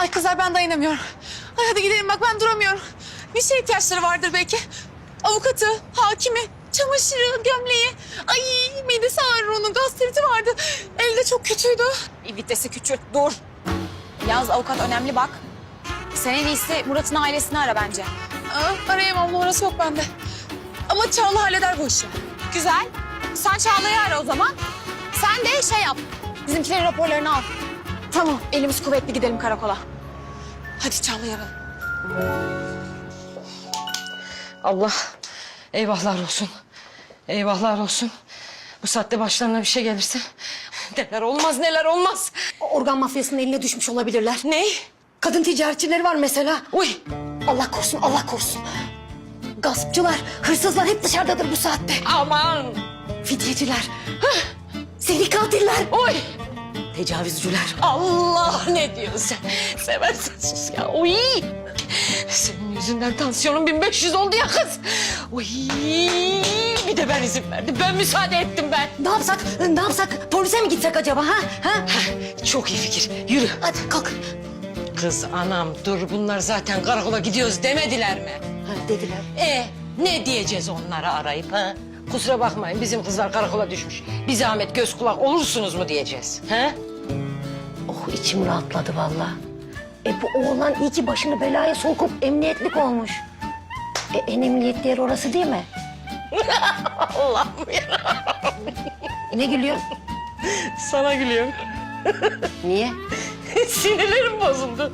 Ay kızlar ben dayanamıyorum. Ay hadi gidelim bak ben duramıyorum. Bir şeye ihtiyaçları vardır belki. Avukatı, hakimi, çamaşırı, gömleği. Ay midesi ağrır onun, gastriti vardı. Elde çok kötüydü. Vitesi küçült, dur. Yalnız avukat önemli bak. Sen en iyisi Murat'ın ailesini ara bence. Arayamam, numarası yok bende. Ama Çağla halleder bu işi. Güzel. Sen Çağla'yı ara o zaman. Sen de şey yap. Bizimkilerin raporlarını al. Tamam. Elimiz kuvvetli gidelim karakola. Hadi Çağla'yı arayalım. Allah eyvahlar olsun. Eyvahlar olsun. Bu saatte başlarına bir şey gelirse neler olmaz neler olmaz. Organ mafyasının eline düşmüş olabilirler. Ne? Kadın ticaretçileri var mesela. Uy. Allah korusun, Allah korusun. Gaspçılar, hırsızlar hep dışarıdadır bu saatte. Aman. Fidyeciler, seri katiller, Oy. tecavüzcüler. Allah ne diyorsun sen? Seversen sus ya. Uy. Senin yüzünden tansiyonum 1500 oldu ya kız. Uy. Bir de ben izin verdim. Ben müsaade ettim ben. Ne yapsak? Polise mi gitsek acaba ha? Çok iyi fikir. Yürü. Hadi kalk. Kız anam dur bunlar zaten karakola gidiyoruz demediler mi? Dediler. Ne diyeceğiz onlara arayıp ha? Kusura bakmayın bizim kızlar karakola düşmüş. Bir zahmet göz kulak olursunuz mu diyeceğiz? Ha? Oh içim rahatladı vallahi. Bu oğlan iyi ki başını belaya sokup emniyetlik olmuş. En emniyetli yer orası değil mi? Allah'ım ya. Ne gülüyorsun? Sana gülüyorum. Niye? Sinirlerim bozuldu.